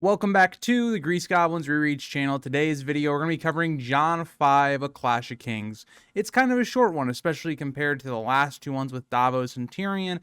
Welcome back to the Grease Goblins Rereads channel. Today's video, we're going to be covering Jon 5, A Clash of Kings. It's kind of a short one, especially compared to the last two ones with Davos and Tyrion.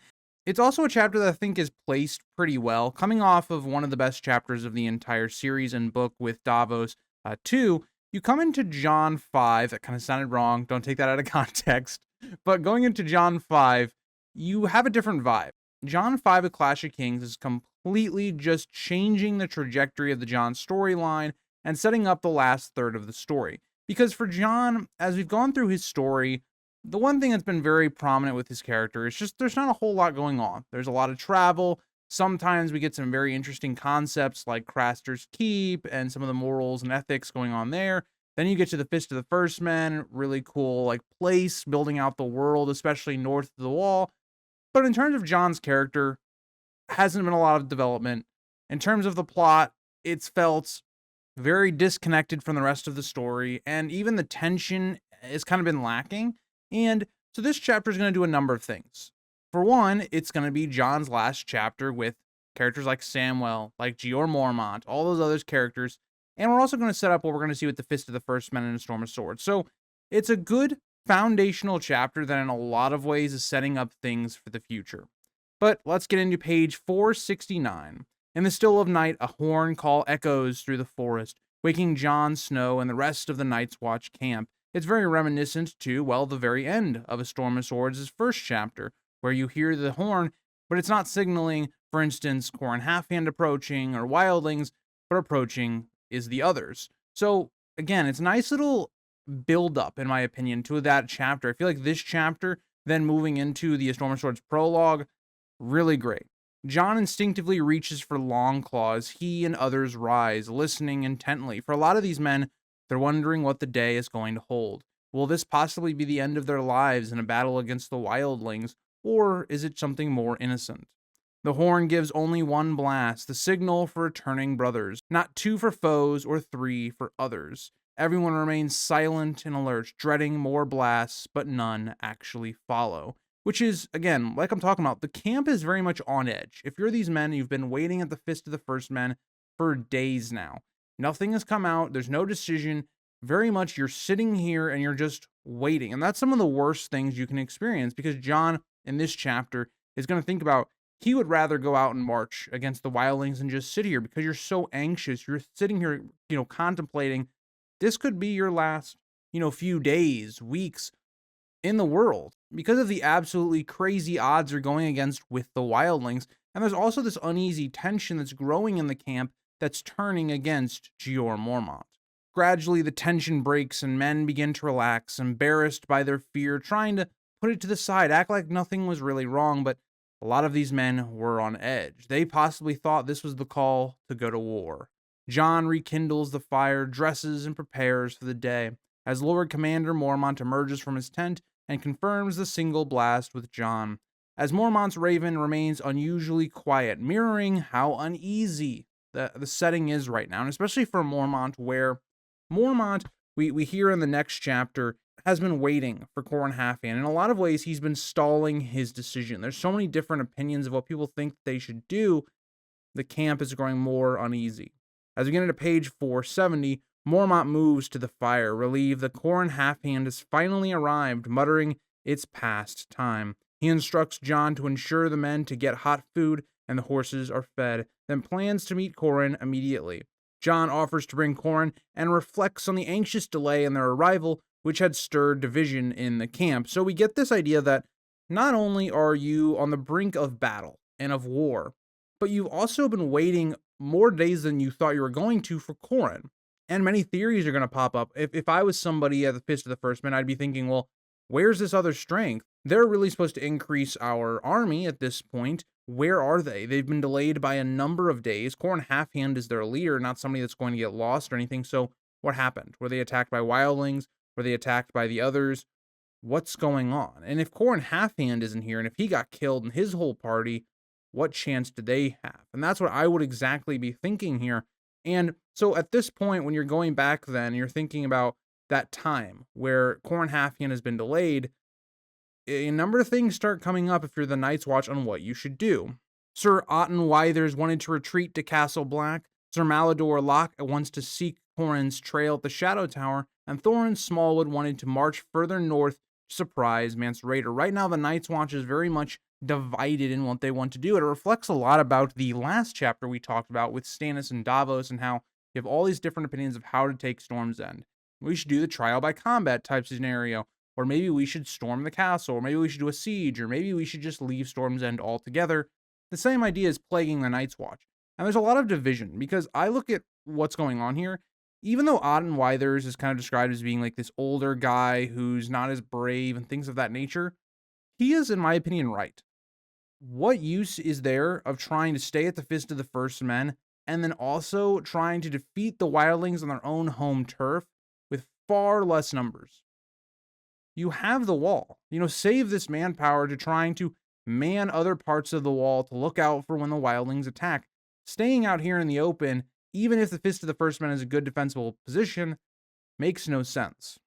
It's also a chapter that I think is placed pretty well, coming off of one of the best chapters of the entire series and book with Davos 2. You come into Jon 5, that kind of sounded wrong, don't take that out of context, but going into Jon 5, you have a different vibe. Jon 5, A Clash of Kings is completely just changing the trajectory of the Jon storyline and setting up the last third of the story. Because for Jon, as we've gone through his story, the one thing that's been very prominent with his character is just there's not a whole lot going on. There's a lot of travel. Sometimes we get some very interesting concepts like Craster's Keep and some of the morals and ethics going on there. Then you get to the Fist of the First Men, really cool like place, building out the world, especially north of the wall. But in terms of Jon's character, hasn't been a lot of development. In terms of the plot, it's felt very disconnected from the rest of the story, and even the tension has kind of been lacking. And so this chapter is going to do a number of things. For one, it's going to be Jon's last chapter with characters like Samwell, like Jeor Mormont, all those other characters. And we're also going to set up what we're going to see with the Fist of the First Men and a Storm of Swords. So it's a good foundational chapter that in a lot of ways is setting up things for the future. But let's get into page 469. In the still of night, a horn call echoes through the forest, waking Jon Snow and the rest of the Night's Watch camp. It's very reminiscent to, well, the very end of A Storm of Swords' first chapter, where you hear the horn, but it's not signaling, for instance, Qhorin Halfhand approaching or wildlings, but approaching is the others. So, again, it's a nice little build up, in my opinion, to that chapter. I feel like this chapter, then moving into the A Storm of Swords prologue, really great. Jon instinctively reaches for Longclaws. He and others rise, listening intently. For a lot of these men, they're wondering what the day is going to hold. Will this possibly be the end of their lives in a battle against the wildlings, or is it something more innocent? The horn gives only one blast, the signal for returning brothers, not two for foes or three for others. Everyone remains silent and alert, dreading more blasts, but none actually follow. Which is, again, like I'm talking about, the camp is very much on edge. If you're these men, you've been waiting at the Fist of the First Men for days now. Nothing has come out. There's no decision. Very much you're sitting here and you're just waiting. And that's some of the worst things you can experience because Jon, in this chapter, is going to think about he would rather go out and march against the wildlings and just sit here because you're so anxious. You're sitting here, contemplating this could be your last, few days, weeks in the world because of the absolutely crazy odds you're going against with the wildlings. And there's also this uneasy tension that's growing in the camp that's turning against Jeor Mormont. Gradually, the tension breaks and men begin to relax, embarrassed by their fear, trying to put it to the side, act like nothing was really wrong, but a lot of these men were on edge. They possibly thought this was the call to go to war. Jon rekindles the fire, dresses, and prepares for the day. As Lord Commander Mormont emerges from his tent and confirms the single blast with Jon. As Mormont's raven remains unusually quiet, mirroring how uneasy the setting is right now, and especially for Mormont, where Mormont, we hear in the next chapter, has been waiting for Qhorin Halfhand. In a lot of ways, he's been stalling his decision. There's so many different opinions of what people think they should do. The camp is growing more uneasy. As we get into page 470, Mormont moves to the fire, relieved that Qhorin Halfhand has finally arrived, muttering, "It's past time." He instructs Jon to ensure the men to get hot food and the horses are fed, then plans to meet Qhorin immediately. Jon offers to bring Qhorin and reflects on the anxious delay in their arrival, which had stirred division in the camp. So we get this idea that not only are you on the brink of battle and of war, but you've also been waiting more days than you thought you were going to for Qhorin. And many theories are going to pop up. If I was somebody at the Fist of the First Men, I'd be thinking, well, where's this other strength? They're really supposed to increase our army at this point. Where are they? They've been delayed by a number of days. Qhorin Halfhand is their leader, not somebody that's going to get lost or anything. So what happened? Were they attacked by wildlings? Were they attacked by the others? What's going on? And if Qhorin Halfhand isn't here, and if he got killed and his whole party, what chance do they have? And that's what I would exactly be thinking here. And so at this point, when you're going back then, you're thinking about that time where Qhorin Halfhand has been delayed, a number of things start coming up if you're the Night's Watch on what you should do. Sir Otten Withers wanted to retreat to Castle Black, Sir Mallador Locke wants to seek Qhorin's trail at the Shadow Tower, and Thorin Smallwood wanted to march further north to surprise Mance Rayder. Right now, the Night's Watch is very much divided in what they want to do. It reflects a lot about the last chapter we talked about with Stannis and Davos, and how you have all these different opinions of how to take Storm's End. We should do the trial by combat type scenario, or maybe we should storm the castle, or maybe we should do a siege, or maybe we should just leave Storm's End altogether. The same idea is plaguing the Night's Watch. And there's a lot of division, because I look at what's going on here. Even though Auden Withers is kind of described as being like this older guy who's not as brave and things of that nature, he is, in my opinion, right. What use is there of trying to stay at the Fist of the First Men and then also trying to defeat the wildlings on their own home turf with far less numbers? You have the wall. Save this manpower to trying to man other parts of the wall to look out for when the wildlings attack. Staying out here in the open, even if the Fist of the First Men is a good defensible position, makes no sense.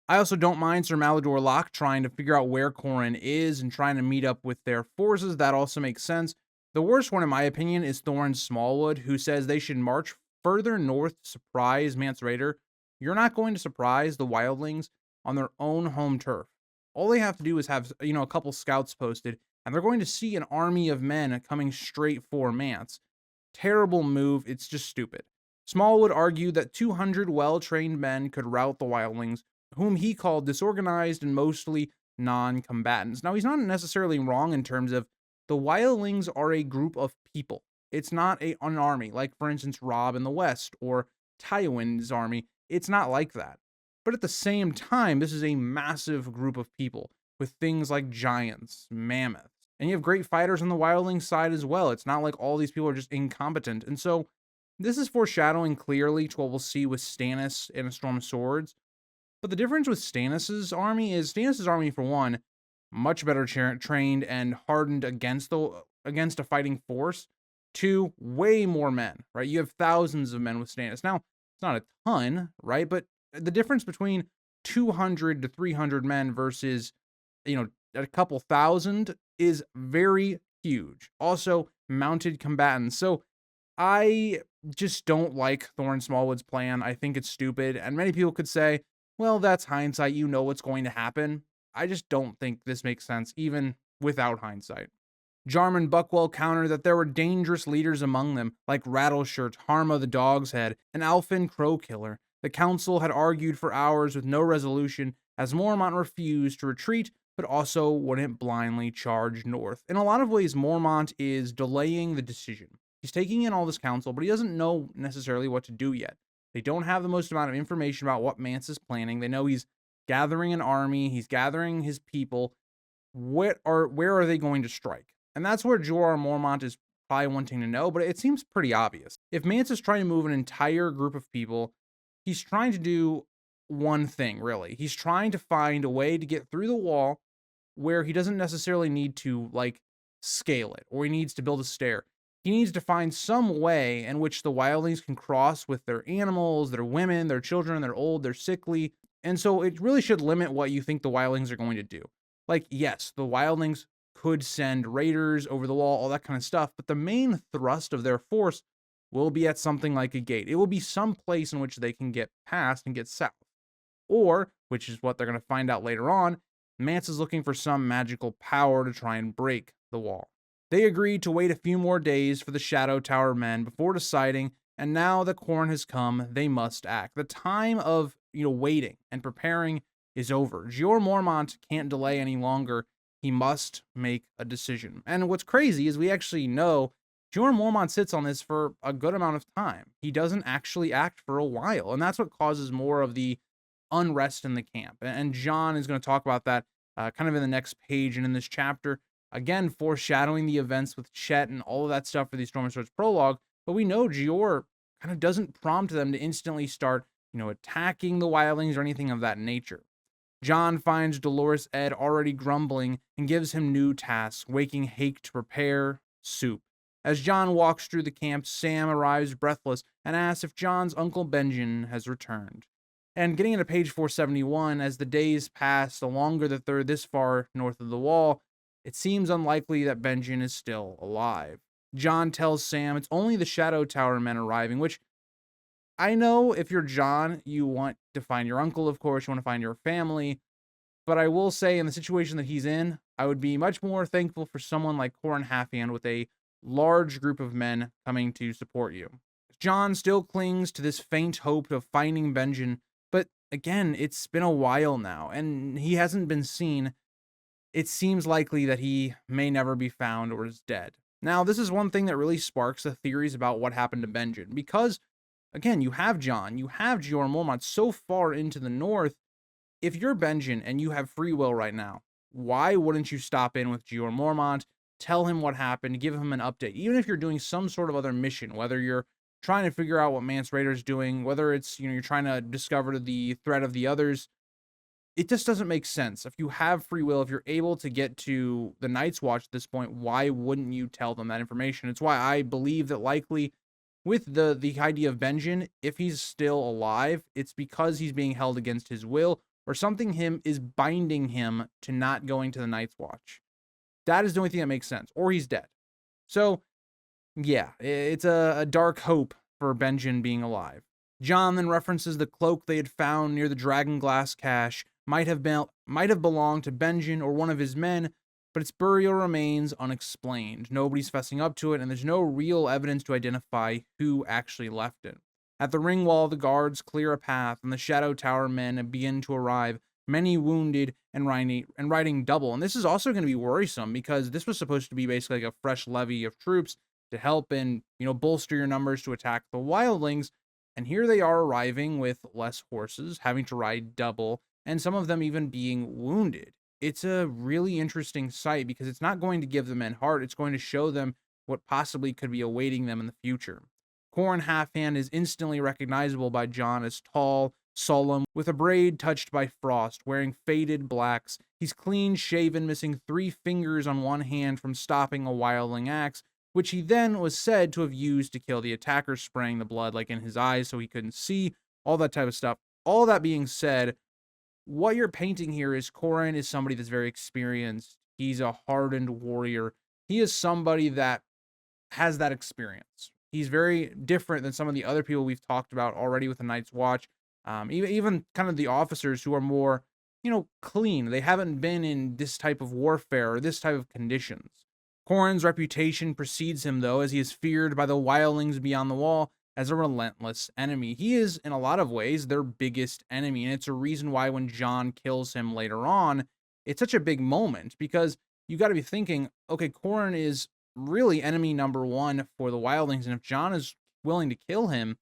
I also don't mind Sir Mallador Locke trying to figure out where Qhorin is and trying to meet up with their forces. That also makes sense. The worst one, in my opinion, is Thorin Smallwood, who says they should march further north to surprise Mance Rayder. You're not going to surprise the wildlings on their own home turf. All they have to do is have, a couple scouts posted, and they're going to see an army of men coming straight for Mance. Terrible move. It's just stupid. Smallwood argued that 200 well-trained men could rout the wildlings, whom he called disorganized and mostly non-combatants. Now, he's not necessarily wrong in terms of the wildlings are a group of people. It's not an army, like, for instance, Robb in the West or Tywin's army. It's not like that. But at the same time, this is a massive group of people with things like giants, mammoths, and you have great fighters on the wildling side as well. It's not like all these people are just incompetent. And so this is foreshadowing clearly to what we'll see with Stannis in A Storm of Swords. But the difference with Stannis' army, for one, much better trained and hardened against a fighting force. Two, way more men, right? You have thousands of men with Stannis. Now, it's not a ton, right? But the difference between 200 to 300 men versus, a couple thousand is very huge. Also, mounted combatants. So I just don't like Thorin Smallwood's plan. I think it's stupid. And many people could say, well, that's hindsight. You know what's going to happen. I just don't think this makes sense, even without hindsight. Jarman Buckwell countered that there were dangerous leaders among them, like Rattleshirt, Harma the Dog's Head, and Alfin Crowkiller. The council had argued for hours with no resolution, as Mormont refused to retreat, but also wouldn't blindly charge north. In a lot of ways, Mormont is delaying the decision. He's taking in all this counsel, but he doesn't know necessarily what to do yet. They don't have the most amount of information about what Mance is planning. They know he's gathering an army, he's gathering his people. Where are they going to strike? And that's where Jorah Mormont is probably wanting to know, but it seems pretty obvious. If Mance is trying to move an entire group of people, he's trying to do one thing, really. He's trying to find a way to get through the wall where he doesn't necessarily need to, scale it, or he needs to build a stair. He needs to find some way in which the wildlings can cross with their animals, their women, their children, they're old, they're sickly. And so it really should limit what you think the wildlings are going to do. Yes, the wildlings could send raiders over the wall, all that kind of stuff, but the main thrust of their force will be at something like a gate. It will be some place in which they can get past and get south. Or, which is what they're going to find out later on, Mance is looking for some magical power to try and break the wall. They agreed to wait a few more days for the Shadow Tower men before deciding, and now that Qhorin has come, they must act. The time of, waiting and preparing is over. Jeor Mormont can't delay any longer. He must make a decision. And what's crazy is we actually know Jeor Mormont sits on this for a good amount of time. He doesn't actually act for a while, and that's what causes more of the unrest in the camp. And Jon is going to talk about that kind of in the next page and in this chapter. Again, foreshadowing the events with Chet and all of that stuff for the Storm and Swords prologue. But we know Jeor kind of doesn't prompt them to instantly start, attacking the wildlings or anything of that nature. Jon finds Dolorous Edd already grumbling and gives him new tasks, waking Hake to prepare soup. As Jon walks through the camp, Sam arrives breathless and asks if Jon's Uncle Benjen has returned. And getting into page 471, as the days pass, the longer that they're this far north of the wall, it seems unlikely that Benjen is still alive. Jon tells Sam it's only the Shadow Tower men arriving, which I know if you're Jon, you want to find your uncle, of course, you want to find your family. But I will say, in the situation that he's in, I would be much more thankful for someone like Qhorin Halfhand with a large group of men coming to support you. Jon still clings to this faint hope of finding Benjen, but again, it's been a while now, and he hasn't been seen. It seems likely that he may never be found or is dead. Now, this is one thing that really sparks the theories about what happened to Benjen, because, again, you have Jon, you have Qhorin Mormont so far into the north. If you're Benjen and you have free will right now, why wouldn't you stop in with Qhorin Mormont, tell him what happened, give him an update, even if you're doing some sort of other mission, whether you're trying to figure out what Mance Rayder's doing, whether it's, you're trying to discover the threat of the others. It just doesn't make sense. If you have free will, if you're able to get to the Night's Watch at this point, why wouldn't you tell them that information? It's why I believe that likely with the idea of Benjen, if he's still alive, it's because he's being held against his will, or something him is binding him to not going to the Night's Watch. That is the only thing that makes sense. Or he's dead. So, yeah, it's a dark hope for Benjen being alive. Jon then references the cloak they had found near the Dragonglass cache might have belonged to Benjen or one of his men, but its burial remains unexplained. Nobody's fessing up to it, and there's no real evidence to identify who actually left it. At the ring wall, the guards clear a path, and the Shadow Tower men begin to arrive, many wounded and riding double. And this is also going to be worrisome because this was supposed to be basically like a fresh levy of troops to help and, bolster your numbers to attack the wildlings. And here they are arriving with less horses, having to ride double, and some of them even being wounded. It's a really interesting sight because it's not going to give the men heart. It's going to show them what possibly could be awaiting them in the future. Qhorin Halfhand is instantly recognizable by Jon as tall, solemn, with a braid touched by frost, wearing faded blacks. He's clean shaven, missing 3 fingers on one hand from stopping a wildling axe, which he then was said to have used to kill the attacker, spraying the blood like in his eyes so he couldn't see, all that type of stuff. All that being said, what you're painting here is Qhorin is somebody that's very experienced. He's a hardened warrior. He is somebody that has that experience. He's very different than some of the other people we've talked about already with the Night's Watch. Even kind of the officers who are more, clean. They haven't been in this type of warfare or this type of conditions. Qhorin's reputation precedes him, though, as he is feared by the wildlings beyond the wall as a relentless enemy. He is, in a lot of ways, their biggest enemy, and it's a reason why when Jon kills him later on, it's such a big moment, because you got to be thinking, okay, Qhorin is really enemy number 1 for the wildlings, and if Jon is willing to kill him,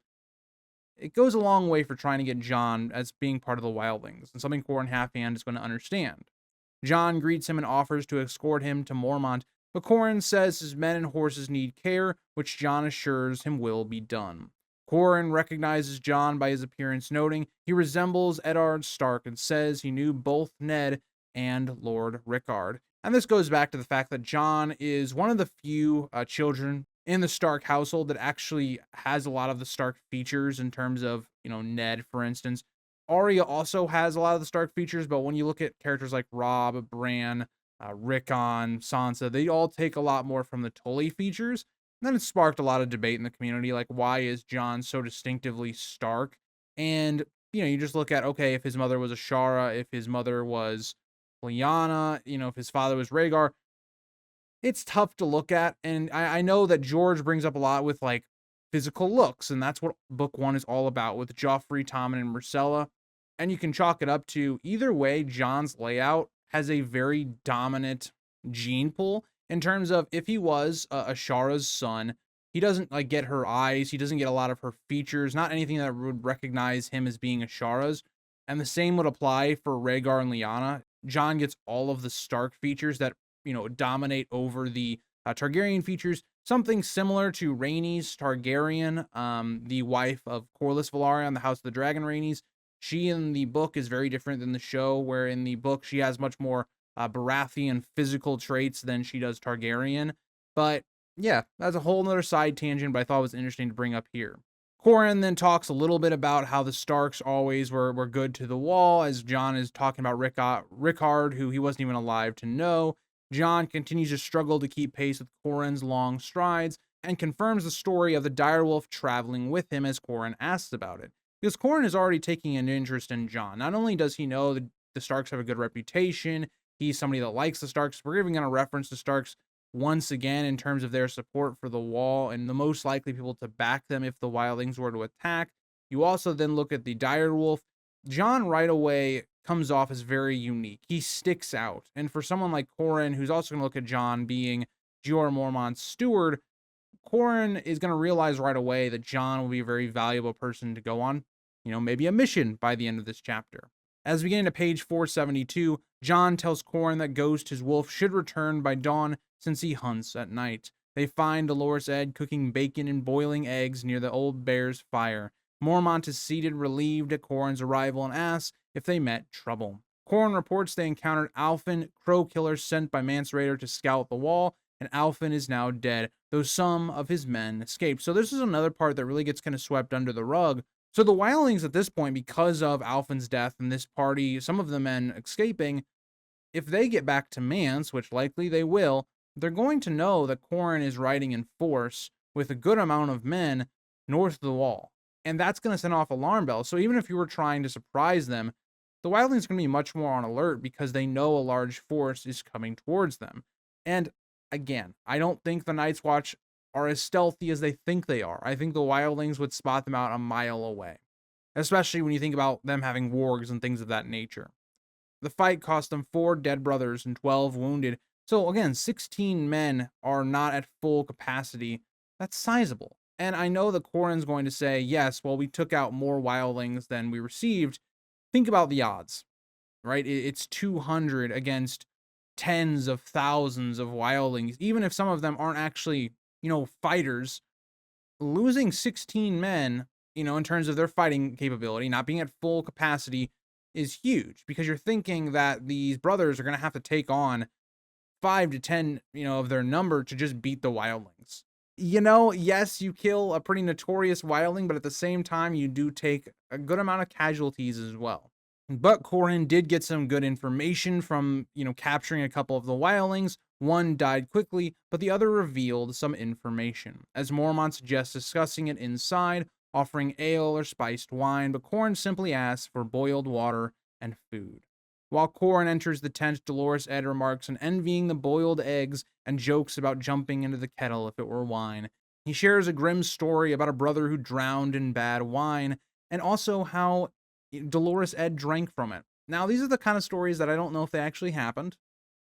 it goes a long way for trying to get Jon as being part of the wildlings, and something Qhorin Halfhand is going to understand. Jon greets him and offers to escort him to Mormont, but Qhorin says his men and horses need care, which Jon assures him will be done. Qhorin recognizes Jon by his appearance, noting he resembles Eddard Stark, and says he knew both Ned and Lord Rickard. And this goes back to the fact that Jon is one of the few children in the Stark household that actually has a lot of the Stark features in terms of, Ned, for instance. Arya also has a lot of the Stark features, but when you look at characters like Robb, Bran, Rickon, Sansa, they all take a lot more from the Tully features. And then it sparked a lot of debate in the community, like, why is Jon so distinctively Stark? And, you just look at, okay, if his mother was Ashara, if his mother was Lyanna, if his father was Rhaegar, it's tough to look at. And I know that George brings up a lot with, like, physical looks, and that's what book 1 is all about with Joffrey, Tommen, and Myrcella. And you can chalk it up to either way, Jon's layout has a very dominant gene pool in terms of if he was Ashara's son, he doesn't get her eyes, he doesn't get a lot of her features, not anything that would recognize him as being Ashara's. And the same would apply for Rhaegar and Lyanna. Jon gets all of the Stark features that, dominate over the Targaryen features. Something similar to Rhaenys Targaryen, the wife of Corlys Velaryon, the House of the Dragon Rhaenys. She in the book is very different than the show, where in the book she has much more Baratheon physical traits than she does Targaryen. But yeah, that's a whole nother side tangent, but I thought it was interesting to bring up here. Qhorin then talks a little bit about how the Starks always were good to the wall, as Jon is talking about Rickard, who he wasn't even alive to know. Jon continues to struggle to keep pace with Qhorin's long strides and confirms the story of the direwolf traveling with him as Qhorin asks about it. Because Qhorin is already taking an interest in Jon. Not only does he know that the Starks have a good reputation, he's somebody that likes the Starks. We're even going to reference the Starks once again in terms of their support for the wall and the most likely people to back them if the wildlings were to attack. You also then look at the direwolf. Jon right away comes off as very unique. He sticks out. And for someone like Qhorin, who's also going to look at Jon being Jeor Mormont's steward, Qhorin is going to realize right away that Jon will be a very valuable person to go on, maybe a mission by the end of this chapter. As we get into page 472, Jon tells Qhorin that Ghost, his wolf, should return by dawn since he hunts at night. They find Dolorous Edd cooking bacon and boiling eggs near the old bear's fire. Mormont is seated relieved at Qhorin's arrival and asks if they met trouble. Qhorin reports they encountered Alfin, crow killer sent by Mance Rayder to scout the wall, and Alfin is now dead, though some of his men escaped. So this is another part that really gets kind of swept under the rug. So the wildlings at this point, because of Alfin's death and this party, some of the men escaping, if they get back to Mance, which likely they will, they're going to know that Qhorin is riding in force with a good amount of men north of the wall. And that's going to send off alarm bells. So even if you were trying to surprise them, the wildlings are going to be much more on alert because they know a large force is coming towards them. And again, I don't think the Night's Watch are as stealthy as they think they are. I think the wildlings would spot them out a mile away, especially when you think about them having wargs and things of that nature. The fight cost them 4 dead brothers and 12 wounded. So again, 16 men are not at full capacity. That's sizable. And I know that Qhorin's going to say, yes, well, we took out more wildlings than we received. Think about the odds, right? It's 200 against tens of thousands of wildlings. Even if some of them aren't actually, fighters, losing 16 men, in terms of their fighting capability, not being at full capacity, is huge, because you're thinking that these brothers are going to have to take on 5 to 10, of their number to just beat the wildlings. Yes, you kill a pretty notorious wildling, but at the same time, you do take a good amount of casualties as well. But Qhorin did get some good information from, capturing a couple of the wildlings. One died quickly, but the other revealed some information. As Mormont suggests discussing it inside, offering ale or spiced wine, but Qhorin simply asks for boiled water and food. While Qhorin enters the tent, Dolorous Edd remarks on envying the boiled eggs and jokes about jumping into the kettle if it were wine. He shares a grim story about a brother who drowned in bad wine, and also how Dolorous Edd drank from it. Now, these are the kind of stories that I don't know if they actually happened,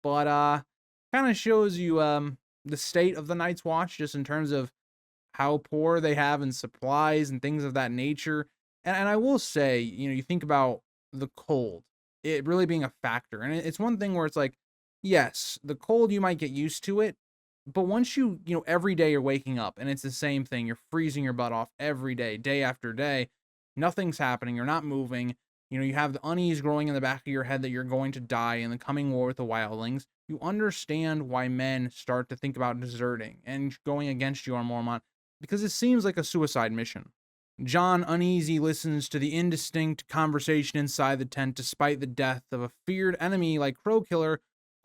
but kind of shows you the state of the Night's Watch, just in terms of how poor they have in supplies and things of that nature. And I will say, you think about the cold, it really being a factor. And it's one thing where it's like, yes, the cold, you might get used to it. But once every day you're waking up and it's the same thing, you're freezing your butt off every day after day, nothing's happening, you're not moving, you have the unease growing in the back of your head that you're going to die in the coming war with the wildlings. You understand why men start to think about deserting and going against Jeor Mormont, because it seems like a suicide mission. Jon, uneasy, listens to the indistinct conversation inside the tent. Despite the death of a feared enemy like Crowkiller,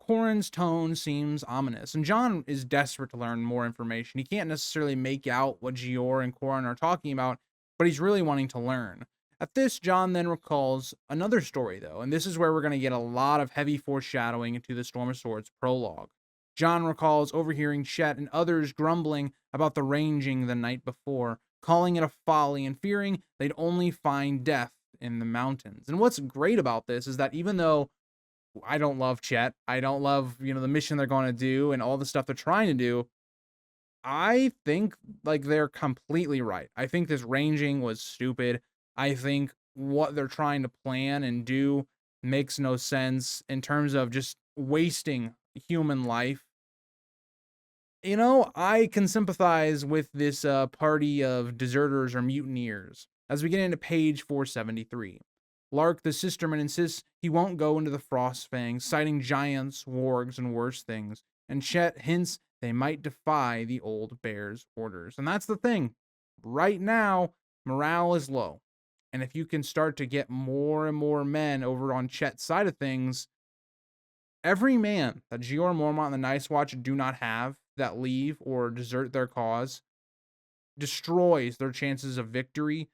Qhorin's tone seems ominous, and Jon is desperate to learn more information. He can't necessarily make out what Jeor and Qhorin are talking about, but he's really wanting to learn. At this, Jon then recalls another story, though, and this is where we're going to get a lot of heavy foreshadowing into the Storm of Swords prologue. Jon recalls overhearing Chet and others grumbling about the ranging the night before, calling it a folly and fearing they'd only find death in the mountains. And what's great about this is that even though I don't love Chet, I don't love, the mission they're going to do and all the stuff they're trying to do, I think they're completely right. I think this ranging was stupid. I think what they're trying to plan and do makes no sense in terms of just wasting human life. I can sympathize with this party of deserters or mutineers. As we get into page 473, Lark, the sisterman, insists he won't go into the Frostfang, citing giants, wargs, and worse things. And Chet hints they might defy the old bear's orders. And that's the thing. Right now, morale is low. And if you can start to get more and more men over on Chet's side of things, Every man that Jeor Mormont and the Night's Watch do not have, that leave or desert their cause, destroys their chances of victory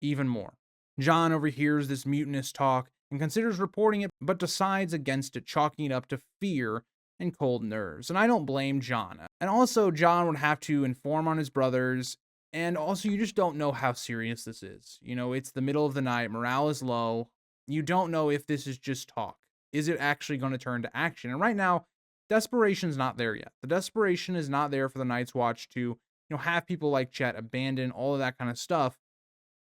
even more. Jon overhears this mutinous talk and considers reporting it, but decides against it, chalking it up to fear and cold nerves. And I don't blame Jon. And also, Jon would have to inform on his brothers. And also, you just don't know how serious this is. You know, it's the middle of the night, morale is low. You don't know if this is just talk. Is it actually going to turn to action? And right now, desperation's not there yet. The desperation is not there for the Night's Watch to, have people like Chet abandon all of that kind of stuff.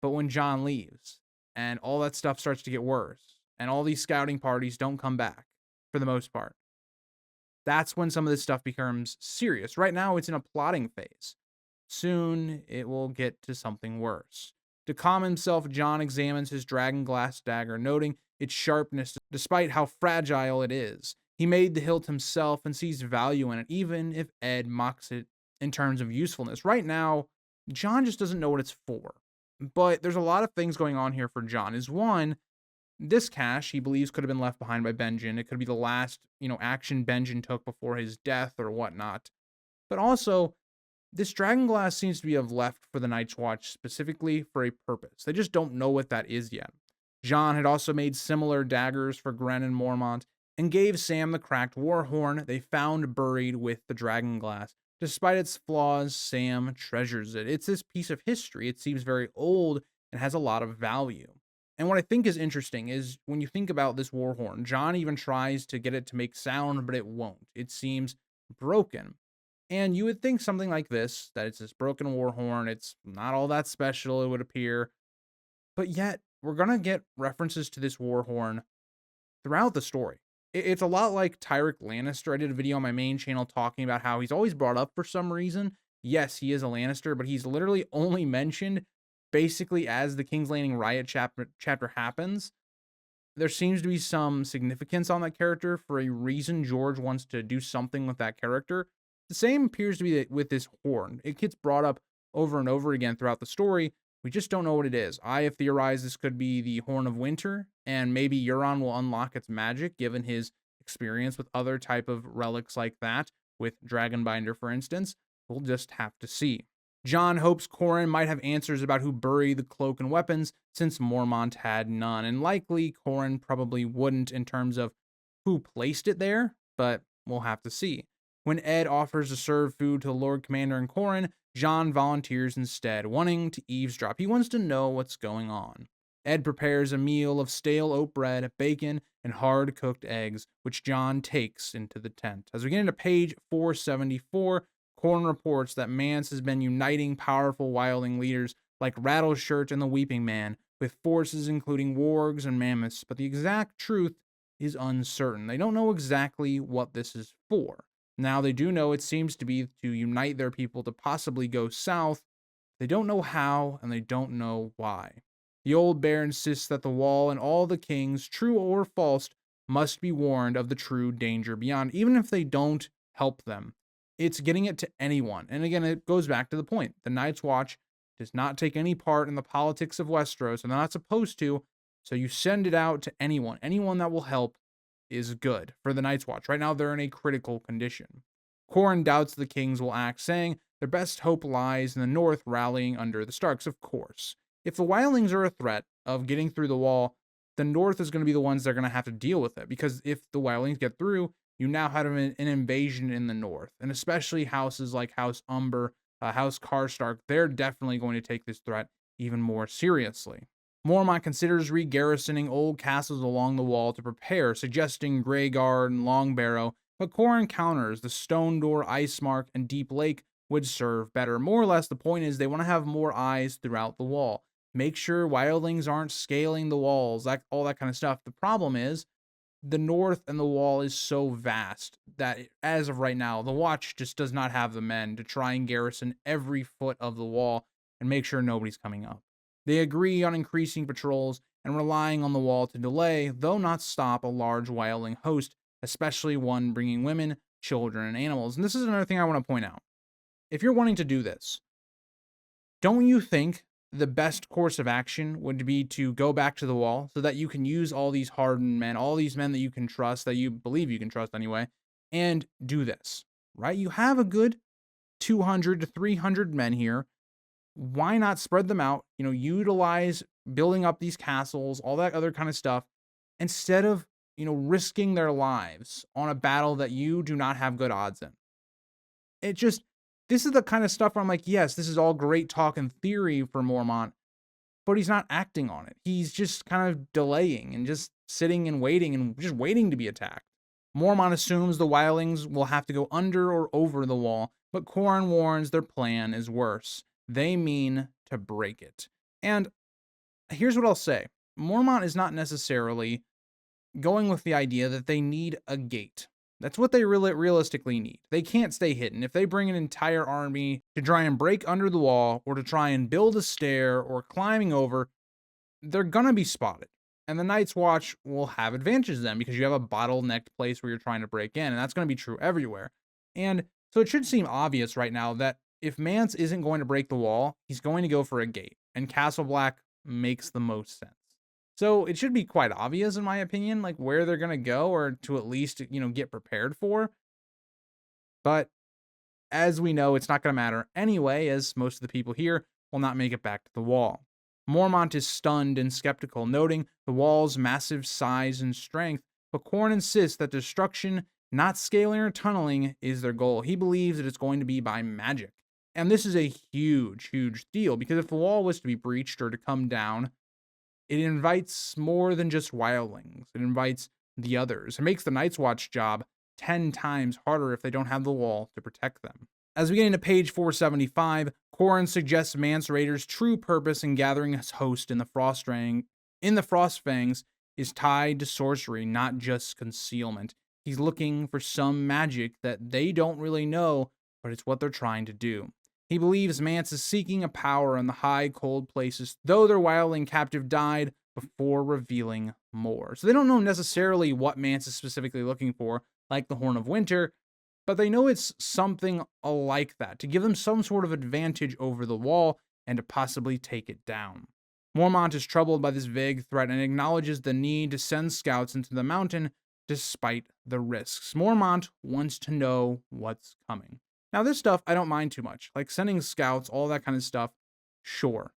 But when Jon leaves and all that stuff starts to get worse and all these scouting parties don't come back for the most part, that's when some of this stuff becomes serious. Right now, it's in a plotting phase. Soon, it will get to something worse. To calm himself, Jon examines his dragon glass dagger, noting its sharpness despite how fragile it is. He made the hilt himself and sees value in it, even if Ed mocks it in terms of usefulness. Right now, Jon just doesn't know what it's for. But there's a lot of things going on here for Jon. Is one, this cache he believes could have been left behind by Benjen. It could be the last, action Benjen took before his death or whatnot. But also, this dragon glass seems to be left for the Night's Watch specifically for a purpose. They just don't know what that is yet. Jon had also made similar daggers for Gren and Mormont and gave Sam the cracked war horn they found buried with the dragon glass. Despite its flaws, Sam treasures it. It's this piece of history. It seems very old and has a lot of value. And what I think is interesting is when you think about this war horn, Jon even tries to get it to make sound, but it won't. It seems broken. And you would think something like this, that it's this broken war horn, it's not all that special, it would appear. But yet, we're going to get references to this war horn throughout the story. It's a lot like Tyrek Lannister. I did a video on my main channel talking about how he's always brought up for some reason. Yes, he is a Lannister, but he's literally only mentioned basically as the King's Landing riot chapter happens. There seems to be some significance on that character for a reason. George wants to do something with that character. The same appears to be with this horn. It gets brought up over and over again throughout the story. We just don't know what it is. I have theorized this could be the Horn of Winter, and maybe Euron will unlock its magic given his experience with other type of relics like that, with Dragonbinder, for instance. We'll just have to see. Jon hopes Qhorin might have answers about who buried the cloak and weapons, since Mormont had none, and likely Qhorin probably wouldn't in terms of who placed it there, but we'll have to see. When Ed offers to serve food to the Lord Commander and Qhorin, Jon volunteers instead, wanting to eavesdrop. He wants to know what's going on. Ed prepares a meal of stale oat bread, bacon, and hard-cooked eggs, which Jon takes into the tent. As we get into page 474, Qhorin reports that Mance has been uniting powerful wildling leaders like Rattleshirt and the Weeping Man, with forces including wargs and mammoths, but the exact truth is uncertain. They don't know exactly what this is for. Now, they do know it seems to be to unite their people to possibly go south. They don't know how, and they don't know why. The old bear insists that the wall and all the kings, true or false, must be warned of the true danger beyond, even if they don't help them. It's getting it to anyone. And again, it goes back to the point. The Night's Watch does not take any part in the politics of Westeros, and they're not supposed to, so you send it out to anyone. Anyone that will help is good for the Night's Watch. Right now, they're in a critical condition. Qhorin doubts the kings will act, saying their best hope lies in the north rallying under the Starks, of course. If the wildlings are a threat of getting through the wall, the north is going to be the ones that are going to have to deal with it, because if the wildlings get through, you now have an invasion in the north, and especially houses like House Umber, House Karstark, they're definitely going to take this threat even more seriously. Mormont considers re-garrisoning old castles along the wall to prepare, suggesting Greyguard and Longbarrow, but Qhorin counters the Stone Door, Icemark, and Deep Lake would serve better. More or less, the point is they want to have more eyes throughout the wall. Make sure wildlings aren't scaling the walls, all that kind of stuff. The problem is, the north and the wall is so vast that as of right now, the Watch just does not have the men to try and garrison every foot of the wall and make sure nobody's coming up. They agree on increasing patrols and relying on the wall to delay, though not stop, a large wildling host, especially one bringing women, children, and animals. And this is another thing I want to point out. If you're wanting to do this, don't you think the best course of action would be to go back to the wall so that you can use all these hardened men, all these men that you can trust, that you believe you can trust anyway, and do this, right? You have a good 200 to 300 men here. Why not spread them out? Utilize building up these castles, all that other kind of stuff, instead of, risking their lives on a battle that you do not have good odds in. This is the kind of stuff where I'm like, yes, this is all great talk and theory for Mormont, but he's not acting on it. He's just kind of delaying and just sitting and just waiting to be attacked. Mormont assumes the wildlings will have to go under or over the wall, but Qhorin warns their plan is worse. They mean to break it. And here's what I'll say. Mormont is not necessarily going with the idea that they need a gate. That's what they realistically need. They can't stay hidden. If they bring an entire army to try and break under the wall or to try and build a stair or climbing over, they're going to be spotted. And the Night's Watch will have advantages then because you have a bottlenecked place where you're trying to break in, and that's going to be true everywhere. And so it should seem obvious right now that if Mance isn't going to break the wall, he's going to go for a gate, and Castle Black makes the most sense. So it should be quite obvious, in my opinion, like where they're going to go, or to at least, get prepared for. But as we know, it's not going to matter anyway, as most of the people here will not make it back to the wall. Mormont is stunned and skeptical, noting the wall's massive size and strength, but Qhorin insists that destruction, not scaling or tunneling, is their goal. He believes that it's going to be by magic. And this is a huge, huge deal, because if the wall was to be breached or to come down, it invites more than just wildlings. It invites the others. It makes the Night's Watch job 10 times harder if they don't have the wall to protect them. As we get into page 475, Qhorin suggests Mance Rayder's true purpose in gathering his host in the Frostfangs is tied to sorcery, not just concealment. He's looking for some magic that they don't really know, but it's what they're trying to do. He believes Mance is seeking a power in the high, cold places, though their wildling captive died before revealing more. So they don't know necessarily what Mance is specifically looking for, like the Horn of Winter, but they know it's something like that, to give them some sort of advantage over the wall and to possibly take it down. Mormont is troubled by this vague threat and acknowledges the need to send scouts into the mountain despite the risks. Mormont wants to know what's coming. Now, this stuff I don't mind too much, like sending scouts, all that kind of stuff, sure.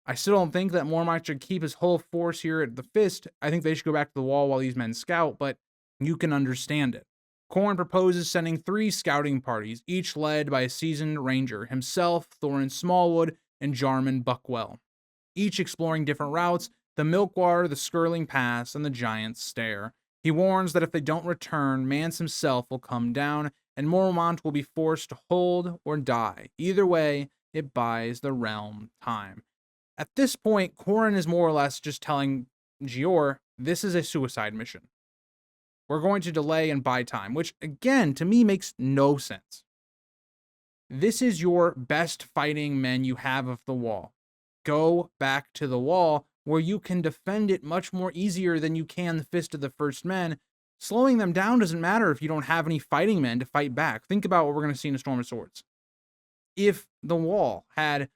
I still don't think that Mormont should keep his whole force here at the Fist. I think they should go back to the wall while these men scout, but you can understand it. Qhorin proposes sending 3 scouting parties, each led by a seasoned ranger, himself, Thorin Smallwood, and Jarman Buckwell, each exploring different routes, the Milkwater, the Skirling Pass, and the Giant's Stair. He warns that if they don't return, Mance himself will come down, and Mormont will be forced to hold or die. Either way, it buys the realm time. At this point, Qhorin is more or less just telling Gior, this is a suicide mission. We're going to delay and buy time, which, again, to me makes no sense. This is your best fighting men you have of the wall. Go back to the wall, where you can defend it much more easier than you can the Fist of the First Men. Slowing them down doesn't matter if you don't have any fighting men to fight back. Think about what we're going to see in A Storm of Swords. If the wall had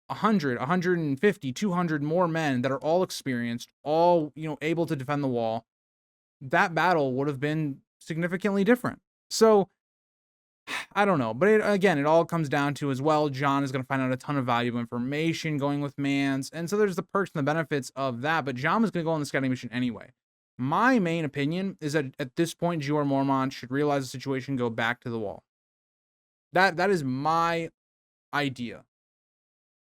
100, 150, 200 more men that are all experienced, all, able to defend the wall, that battle would have been significantly different. So, I don't know. But it all comes down to, as well, Jon is going to find out a ton of valuable information going with Mance. And so there's the perks and the benefits of that. But Jon was going to go on the scouting mission anyway. My main opinion is that at this point, Jeor Mormont should realize the situation, go back to the wall. That is my idea.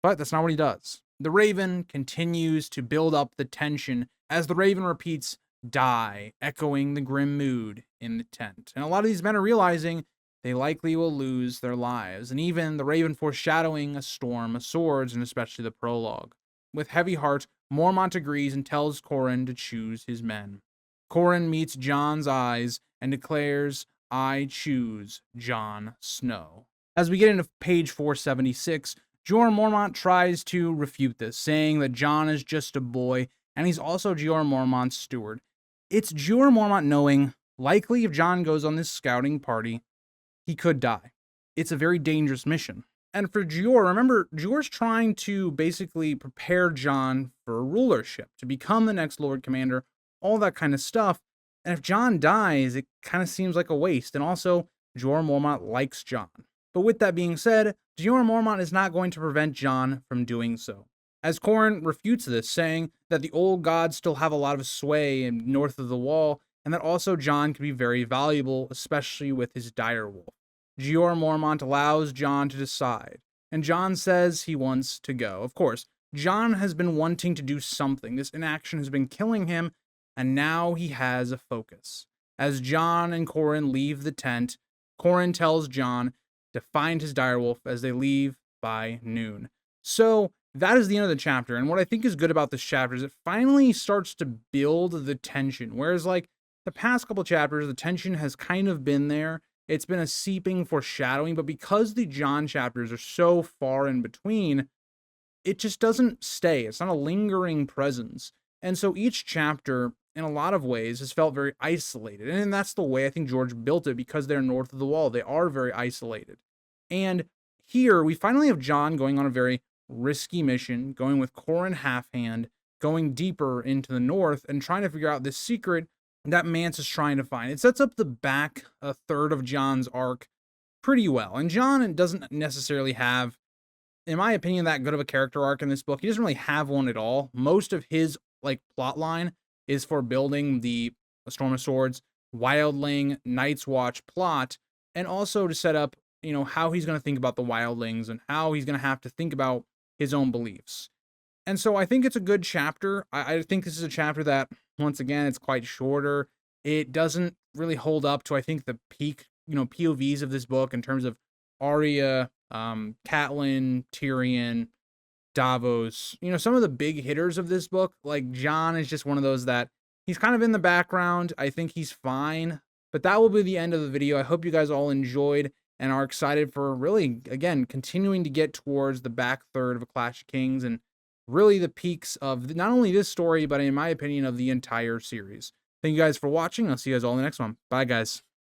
But that's not what he does. The Raven continues to build up the tension as the Raven repeats, die, echoing the grim mood in the tent. And a lot of these men are realizing they likely will lose their lives, and even the Raven foreshadowing a storm of swords, and especially the prologue. With heavy heart, Mormont agrees and tells Qhorin to choose his men. Qhorin meets Jon's eyes and declares, I choose Jon Snow. As we get into page 476, Jeor Mormont tries to refute this, saying that Jon is just a boy, and he's also Jeor Mormont's steward. It's Jeor Mormont knowing, likely if Jon goes on this scouting party, he could die. It's a very dangerous mission. And for Qhor, remember, Qhor's trying to basically prepare Jon for rulership, to become the next Lord Commander, all that kind of stuff. And if Jon dies, it kind of seems like a waste. And also, Qhor Mormont likes Jon. But with that being said, Qhor Mormont is not going to prevent Jon from doing so, as Qhorin refutes this, saying that the old gods still have a lot of sway in north of the wall, and that also Jon can be very valuable, especially with his direwolf. Qhor Mormont allows Jon to decide, and Jon says he wants to go. Of course, Jon has been wanting to do something. This inaction has been killing him, and now he has a focus. As Jon and Qhorin leave the tent, Qhorin tells Jon to find his direwolf as they leave by noon. So that is the end of the chapter, and what I think is good about this chapter is it finally starts to build the tension, whereas like the past couple chapters, the tension has kind of been there. It's been a seeping foreshadowing, but because the Jon chapters are so far in between, it just doesn't stay. It's not a lingering presence. And so each chapter, in a lot of ways, has felt very isolated. And that's the way I think George built it, because they're north of the wall. They are very isolated. And here, we finally have Jon going on a very risky mission, going with Qhorin Halfhand, going deeper into the north, and trying to figure out this secret that Mance is trying to find. It sets up the back a third of Jon's arc pretty well. And Jon doesn't necessarily have, in my opinion, that good of a character arc in this book. He doesn't really have one at all. Most of his like plot line is for building the Storm of Swords, Wildling, Night's Watch plot, and also to set up, how he's going to think about the Wildlings and how he's going to have to think about his own beliefs. And so I think it's a good chapter. I think this is a chapter that, once again, it's quite shorter. It doesn't really hold up to, I think, the peak, POVs of this book in terms of Arya, Catelyn, Tyrion, Davos. Some of the big hitters of this book, like Jon is just one of those that he's kind of in the background. I think he's fine. But that will be the end of the video. I hope you guys all enjoyed and are excited for really, again, continuing to get towards the back third of A Clash of Kings and really the peaks of not only this story, but in my opinion, of the entire series. Thank you guys for watching. I'll see you guys all in the next one. Bye, guys.